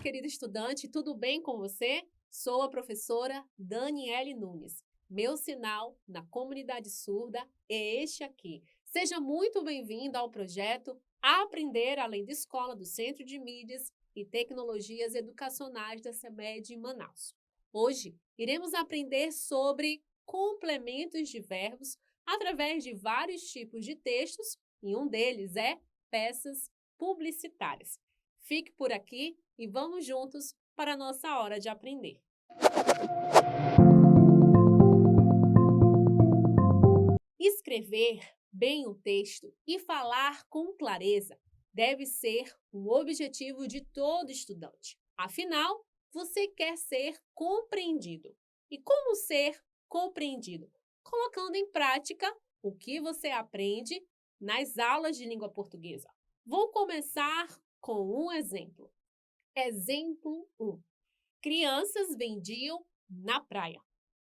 querido estudante, tudo bem com você? Sou a professora Daniele Nunes. Meu sinal na comunidade surda é este aqui. Seja muito bem-vindo ao projeto Aprender Além da Escola do Centro de Mídias e Tecnologias Educacionais da CEMED em Manaus. Hoje, iremos aprender sobre complementos de verbos através de vários tipos de textos e um deles é peças publicitárias. Fique por aqui e vamos juntos para a nossa hora de aprender. Escrever bem o texto e falar com clareza deve ser um objetivo de todo estudante. Afinal, você quer ser compreendido. E como ser compreendido? Colocando em prática o que você aprende nas aulas de língua portuguesa. Vou começar com um exemplo. Exemplo 1. Crianças vendiam na praia.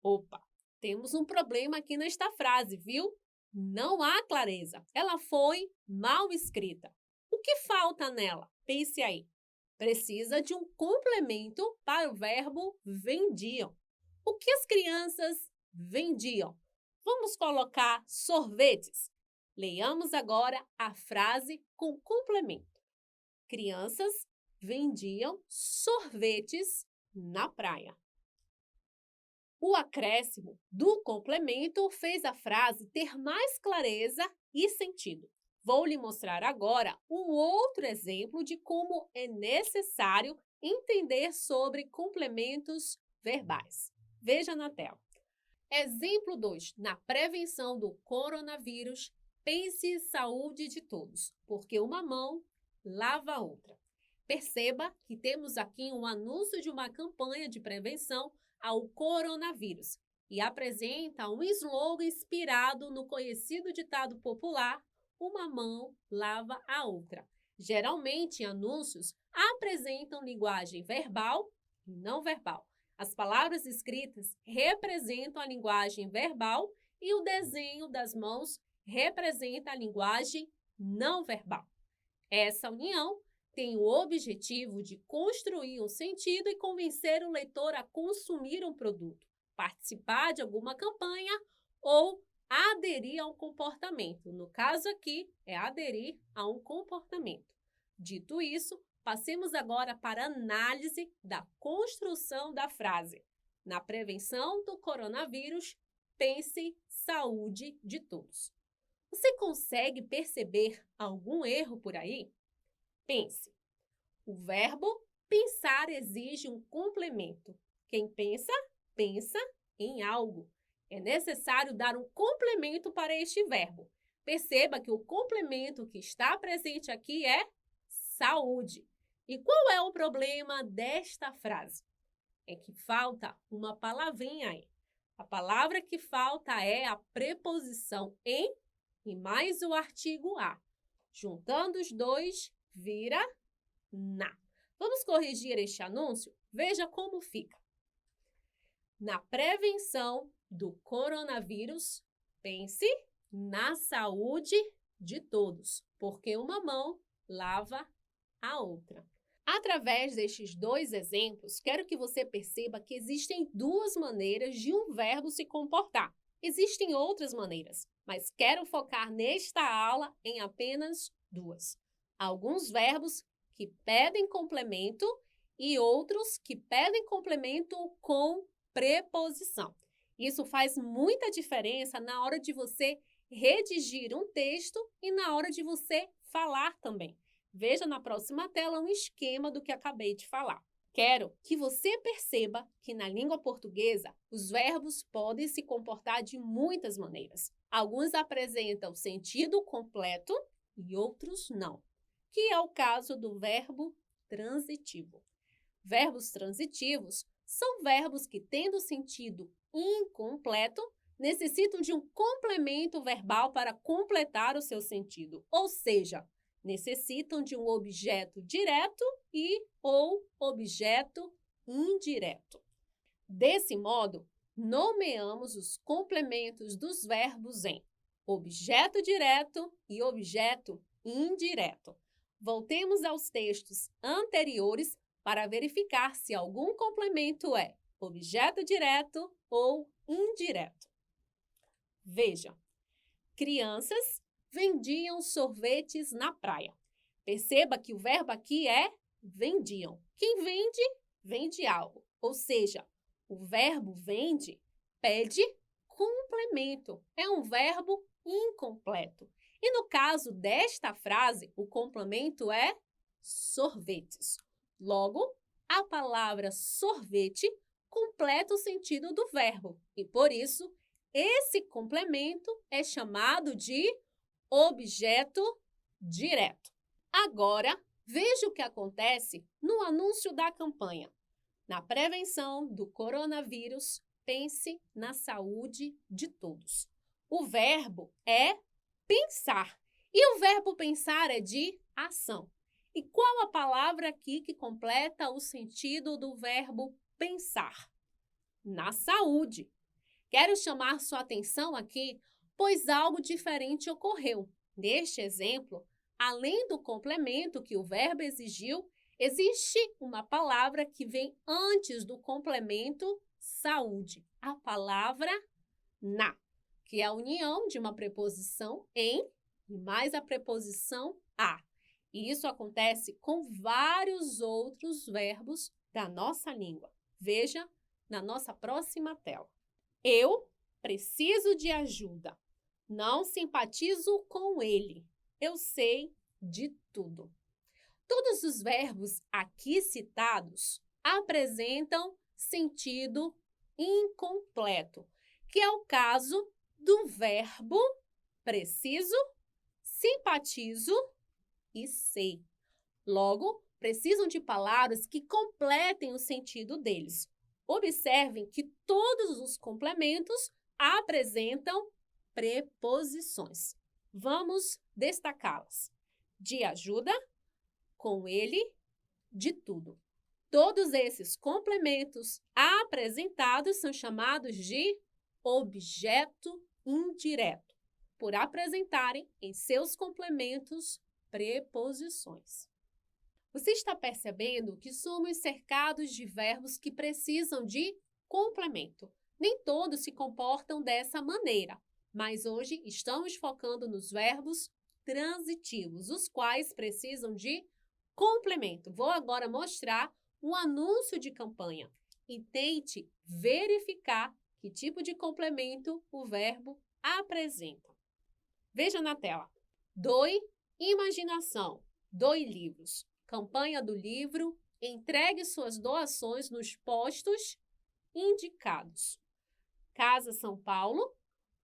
Opa, temos um problema aqui nesta frase, viu? Não há clareza. Ela foi mal escrita. O que falta nela? Pense aí. Precisa de um complemento para o verbo vendiam. O que as crianças vendiam? Vamos colocar sorvetes. Leiamos agora a frase com complemento. Crianças vendiam sorvetes na praia. O acréscimo do complemento fez a frase ter mais clareza e sentido. Vou lhe mostrar agora um outro exemplo de como é necessário entender sobre complementos verbais. Veja na tela. Exemplo 2. Na prevenção do coronavírus, pense em saúde de todos, porque uma mão lava a outra. Perceba que temos aqui um anúncio de uma campanha de prevenção ao coronavírus e apresenta um slogan inspirado no conhecido ditado popular: uma mão lava a outra. Geralmente, anúncios apresentam linguagem verbal e não verbal. As palavras escritas representam a linguagem verbal e o desenho das mãos representa a linguagem não verbal. Essa união tem o objetivo de construir um sentido e convencer o leitor a consumir um produto, participar de alguma campanha ou aderir a um comportamento. No caso aqui, é aderir a um comportamento. Dito isso, passemos agora para a análise da construção da frase. Na prevenção do coronavírus, pense saúde de todos. Você consegue perceber algum erro por aí? Pense. O verbo pensar exige um complemento. Quem pensa, pensa em algo. É necessário dar um complemento para este verbo. Perceba que o complemento que está presente aqui é saúde. E qual é o problema desta frase? É que falta uma palavrinha aí. A palavra que falta é a preposição em e mais o artigo a. Juntando os dois, vira na. Vamos corrigir este anúncio? Veja como fica. Na prevenção do coronavírus, pense na saúde de todos, porque uma mão lava a outra. Através destes dois exemplos, quero que você perceba que existem duas maneiras de um verbo se comportar. Existem outras maneiras, mas quero focar nesta aula em apenas duas. Alguns verbos que pedem complemento e outros que pedem complemento com preposição. Isso faz muita diferença na hora de você redigir um texto e na hora de você falar também. Veja na próxima tela um esquema do que acabei de falar. Quero que você perceba que na língua portuguesa os verbos podem se comportar de muitas maneiras. Alguns apresentam sentido completo e outros não, que é o caso do verbo transitivo. Verbos transitivos são verbos que, tendo sentido incompleto, necessitam de um complemento verbal para completar o seu sentido, ou seja, necessitam de um objeto direto e ou objeto indireto. Desse modo, nomeamos os complementos dos verbos em objeto direto e objeto indireto. Voltemos aos textos anteriores para verificar se algum complemento é objeto direto ou indireto. Veja, crianças vendiam sorvetes na praia. Perceba que o verbo aqui é vendiam. Quem vende, vende algo. Ou seja, o verbo vende pede complemento. É um verbo incompleto. E no caso desta frase, o complemento é sorvetes. Logo, a palavra sorvete completa o sentido do verbo e, por isso, esse complemento é chamado de objeto direto. Agora, veja o que acontece no anúncio da campanha. Na prevenção do coronavírus, pense na saúde de todos. O verbo é pensar e o verbo pensar é de ação. E qual a palavra aqui que completa o sentido do verbo pensar? Na saúde. Quero chamar sua atenção aqui, pois algo diferente ocorreu. Neste exemplo, além do complemento que o verbo exigiu, existe uma palavra que vem antes do complemento saúde. A palavra na, que é a união de uma preposição em e mais a preposição a. E isso acontece com vários outros verbos da nossa língua. Veja na nossa próxima tela. Eu preciso de ajuda. Não simpatizo com ele. Eu sei de tudo. Todos os verbos aqui citados apresentam sentido incompleto, que é o caso do verbo preciso, simpatizo e sei. Logo, precisam de palavras que completem o sentido deles. Observem que todos os complementos apresentam preposições. Vamos destacá-las. De ajuda, com ele, de tudo. Todos esses complementos apresentados são chamados de objeto indireto, por apresentarem em seus complementos preposições. Você está percebendo que somos cercados de verbos que precisam de complemento. Nem todos se comportam dessa maneira, mas hoje estamos focando nos verbos transitivos, os quais precisam de complemento. Vou agora mostrar um anúncio de campanha e tente verificar que tipo de complemento o verbo apresenta. Veja na tela. Doe imaginação. Doe livros. Campanha do livro. Entregue suas doações nos postos indicados. Casa São Paulo,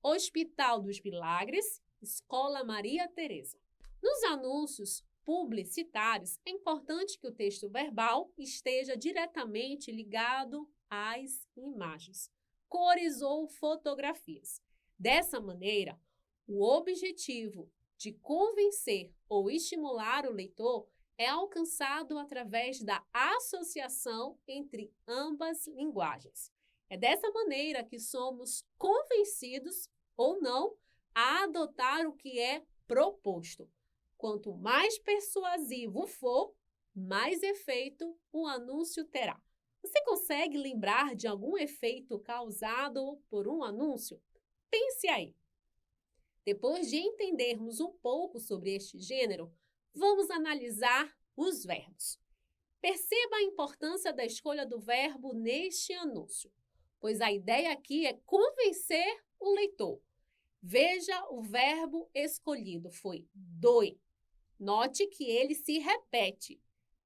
Hospital dos Milagres, Escola Maria Tereza. Nos anúncios publicitários, é importante que o texto verbal esteja diretamente ligado às imagens, cores ou fotografias. Dessa maneira, o objetivo de convencer ou estimular o leitor é alcançado através da associação entre ambas linguagens. É dessa maneira que somos convencidos ou não a adotar o que é proposto. Quanto mais persuasivo for, mais efeito o anúncio terá. Você consegue lembrar de algum efeito causado por um anúncio? Pense aí. Depois de entendermos um pouco sobre este gênero, vamos analisar os verbos. Perceba a importância da escolha do verbo neste anúncio, pois a ideia aqui é convencer o leitor. Veja o verbo escolhido, foi doe. Note que ele se repete.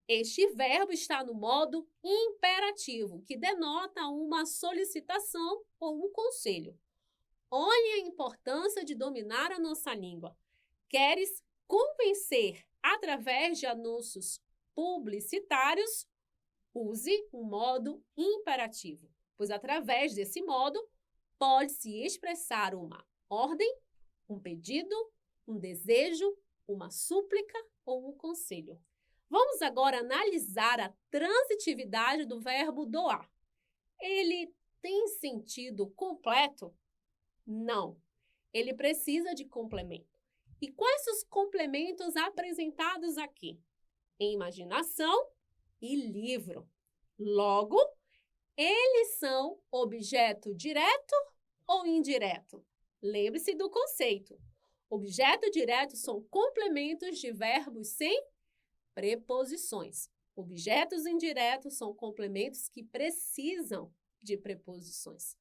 Este verbo está no modo imperativo, que denota uma solicitação ou um conselho. Olhe a importância de dominar a nossa língua. Queres convencer através de anúncios publicitários? Use o modo imperativo, pois através desse modo pode-se expressar uma ordem, um pedido, um desejo, uma súplica ou um conselho. Vamos agora analisar a transitividade do verbo doar. Ele tem sentido completo? Não. Ele precisa de complemento. E quais os complementos apresentados aqui? Imaginação, e livro. Logo, eles são objeto direto ou indireto? Lembre-se do conceito. Objeto direto são complementos de verbos sem preposições. Objetos indiretos são complementos que precisam de preposições.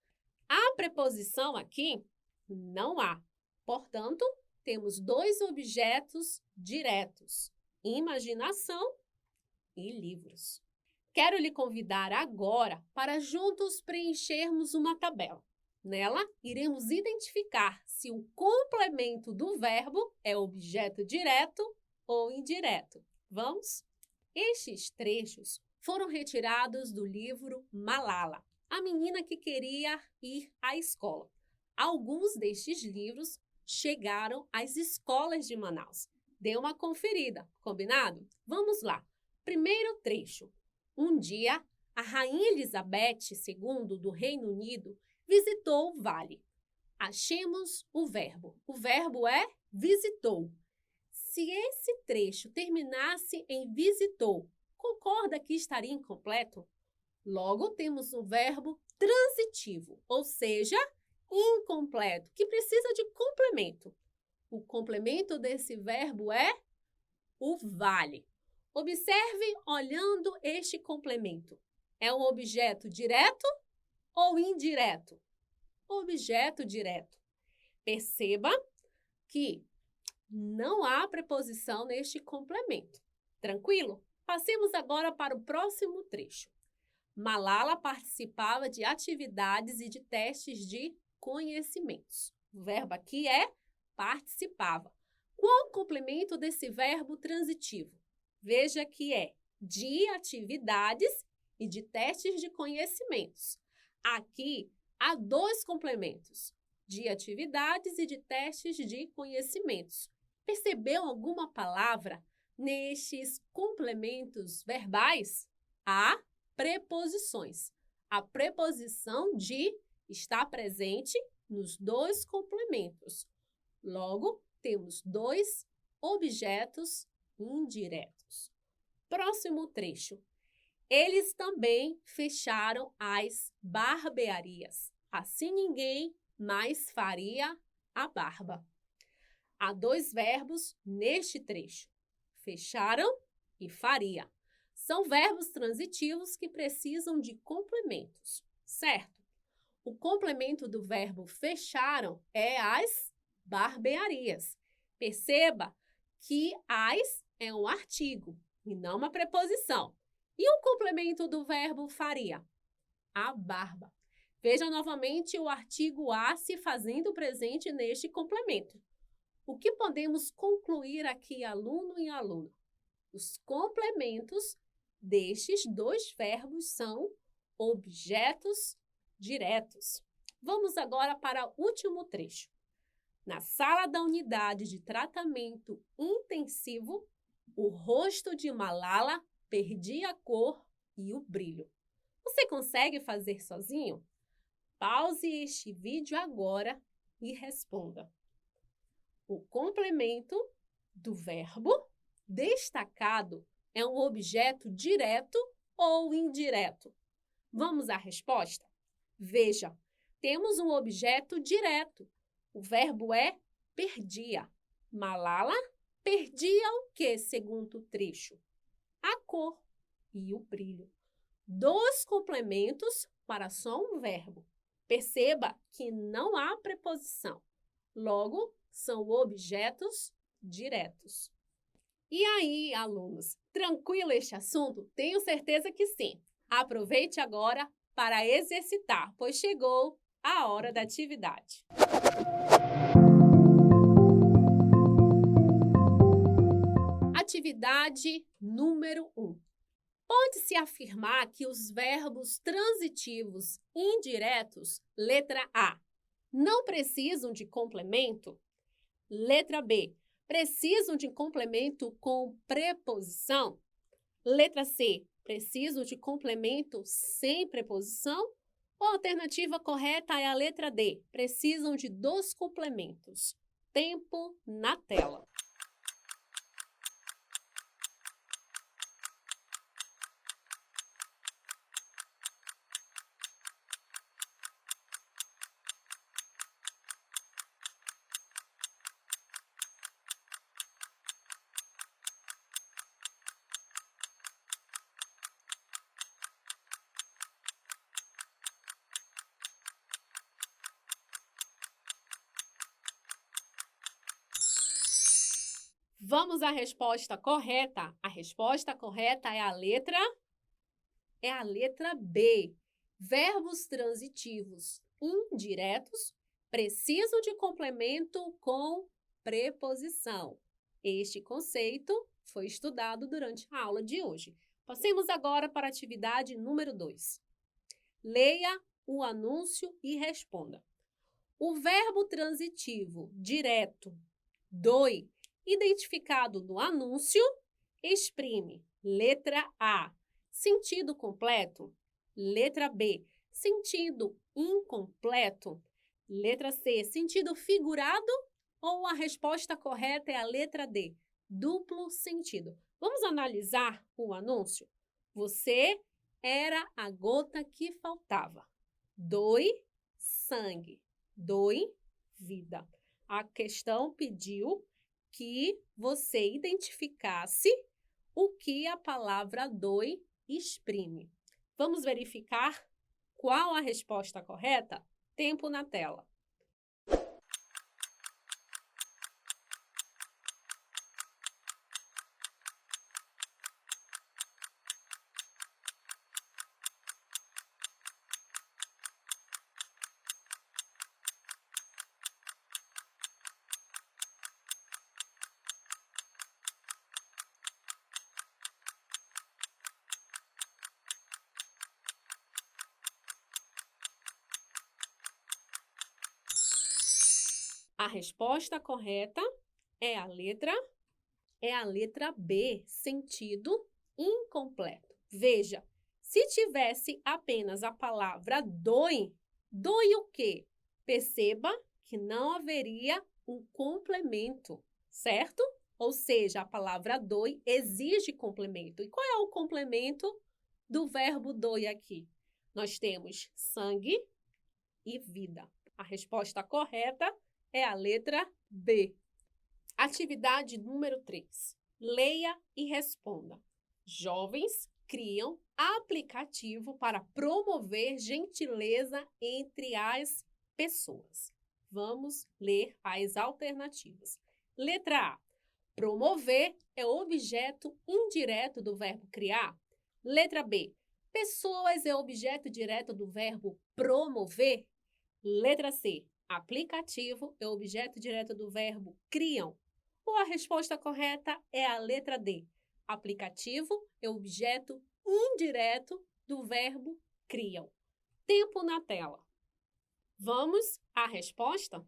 A preposição aqui não há. Portanto, temos dois objetos diretos: imaginação e livros. Quero lhe convidar agora para juntos preenchermos uma tabela. Nela, iremos identificar se o complemento do verbo é objeto direto ou indireto. Vamos? Estes trechos foram retirados do livro Malala, a menina que queria ir à escola. Alguns destes livros chegaram às escolas de Manaus. Dê uma conferida, combinado? Vamos lá. Primeiro trecho. Um dia, a Rainha Elizabeth II do Reino Unido visitou o vale. Achemos o verbo. O verbo é visitou. Se esse trecho terminasse em visitou, concorda que estaria incompleto? Logo, temos o verbo transitivo, ou seja, incompleto, que precisa de complemento. O complemento desse verbo é o vale. Observe olhando este complemento. É um objeto direto ou indireto? Objeto direto. Perceba que não há preposição neste complemento. Tranquilo? Passemos agora para o próximo trecho. Malala participava de atividades e de testes de conhecimentos. O verbo aqui é participava. Qual o complemento desse verbo transitivo? Veja que é de atividades e de testes de conhecimentos. Aqui há dois complementos, de atividades e de testes de conhecimentos. Percebeu alguma palavra nestes complementos verbais? Há preposições. A preposição de está presente nos dois complementos. Logo, temos dois objetos indiretos. Próximo trecho. Eles também fecharam as barbearias. Assim ninguém mais faria a barba. Há dois verbos neste trecho: fecharam e faria. São verbos transitivos que precisam de complementos, certo? O complemento do verbo fecharam é as barbearias. Perceba que as é um artigo e não uma preposição. E o complemento do verbo faria? A barba. Veja novamente o artigo a se fazendo presente neste complemento. O que podemos concluir aqui, aluno e aluna? Os complementos destes dois verbos são objetos diretos. Vamos agora para o último trecho. Na sala da unidade de tratamento intensivo, o rosto de Malala perdia a cor e o brilho. Você consegue fazer sozinho? Pause este vídeo agora e responda. O complemento do verbo destacado é um objeto direto ou indireto? Vamos à resposta? Veja, temos um objeto direto. O verbo é perdia. Malala perdia o que, segundo o trecho? A cor e o brilho. Dois complementos para só um verbo. Perceba que não há preposição. Logo, são objetos diretos. E aí, alunos, tranquilo este assunto? Tenho certeza que sim. Aproveite agora para exercitar, pois chegou a hora da atividade. Atividade número 1. Pode-se afirmar que os verbos transitivos indiretos, letra A, não precisam de complemento? Letra B, precisam de complemento com preposição? Letra C, precisam de complemento sem preposição? Ou a alternativa correta é a letra D, precisam de dois complementos? Tempo na tela. Vamos à resposta correta. A resposta correta é a letra B. Verbos transitivos indiretos precisam de complemento com preposição. Este conceito foi estudado durante a aula de hoje. Passemos agora para a atividade número 2. Leia o anúncio e responda. O verbo transitivo direto, doi, identificado no anúncio, exprime letra A, sentido completo, letra B, sentido incompleto, letra C, sentido figurado, ou a resposta correta é a letra D, duplo sentido. Vamos analisar o anúncio? Você era a gota que faltava. Doi, sangue. Doi, vida. A questão pediu que você identificasse o que a palavra doi exprime. Vamos verificar qual a resposta correta? Tempo na tela. A resposta correta é a letra B, sentido incompleto. Veja, se tivesse apenas a palavra doi, doi o quê? Perceba que não haveria um complemento, certo? Ou seja, a palavra doi exige complemento. E qual é o complemento do verbo doi aqui? Nós temos sangue e vida. A resposta correta é a letra B. Atividade número 3. Leia e responda. Jovens criam aplicativo para promover gentileza entre as pessoas. Vamos ler as alternativas. Letra A. Promover é objeto indireto do verbo criar. Letra B. Pessoas é objeto direto do verbo promover. Letra C. Aplicativo é objeto direto do verbo criam. Ou a resposta correta é a letra D. Aplicativo é objeto indireto do verbo criam. Tempo na tela. Vamos à resposta?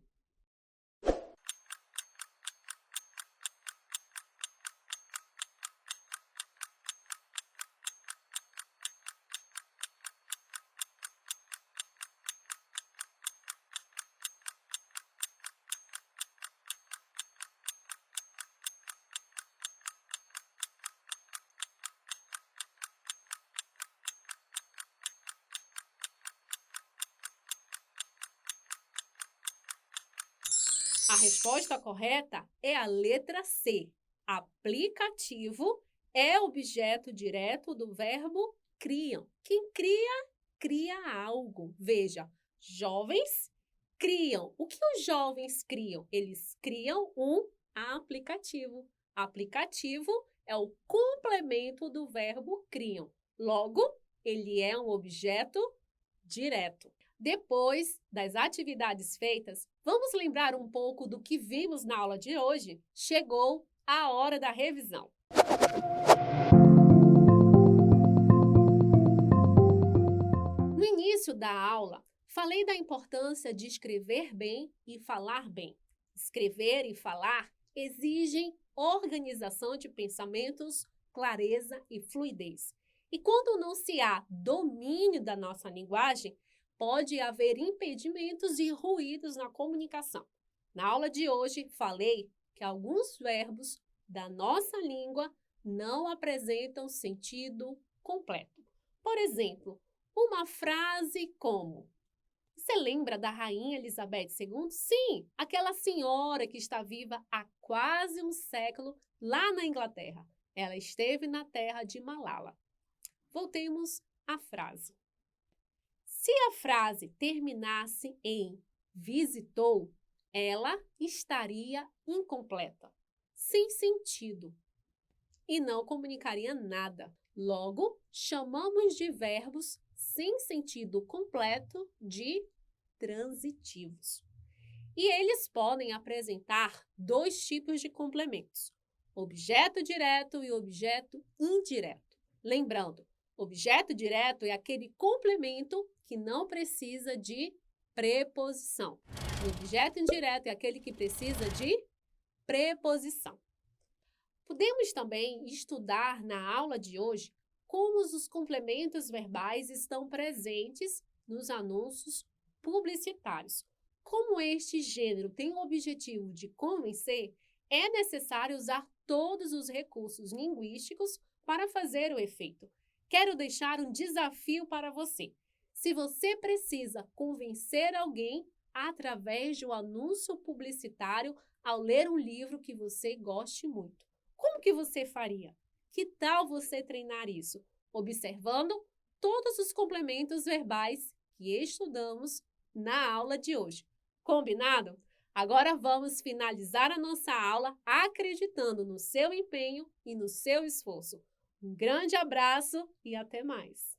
A resposta correta é a letra C. Aplicativo é objeto direto do verbo criam. Quem cria, cria algo. Veja, jovens criam. O que os jovens criam? Eles criam um aplicativo. Aplicativo é o complemento do verbo criam. Logo, ele é um objeto direto. Depois das atividades feitas, vamos lembrar um pouco do que vimos na aula de hoje? Chegou a hora da revisão. No início da aula, falei da importância de escrever bem e falar bem. Escrever e falar exigem organização de pensamentos, clareza e fluidez. E quando não se há domínio da nossa linguagem, pode haver impedimentos e ruídos na comunicação. Na aula de hoje, falei que alguns verbos da nossa língua não apresentam sentido completo. Por exemplo, uma frase como: você lembra da Rainha Elizabeth II? Sim, aquela senhora que está viva há quase um século lá na Inglaterra. Ela esteve na terra de Malala. Voltemos à frase. Se a frase terminasse em visitou, ela estaria incompleta. sem sentido e não comunicaria nada. Logo, chamamos de verbos sem sentido completo de transitivos. E eles podem apresentar dois tipos de complementos: objeto direto e objeto indireto. Lembrando, objeto direto é aquele complemento que não precisa de preposição. O objeto indireto é aquele que precisa de preposição. Podemos também estudar na aula de hoje como os complementos verbais estão presentes nos anúncios publicitários. Como este gênero tem o objetivo de convencer, é necessário usar todos os recursos linguísticos para fazer o efeito. Quero deixar um desafio para você. Se você precisa convencer alguém através de um anúncio publicitário ao ler um livro que você goste muito, como que você faria? Que tal você treinar isso? Observando todos os complementos verbais que estudamos na aula de hoje. Combinado? Agora vamos finalizar a nossa aula acreditando no seu empenho e no seu esforço. Um grande abraço e até mais!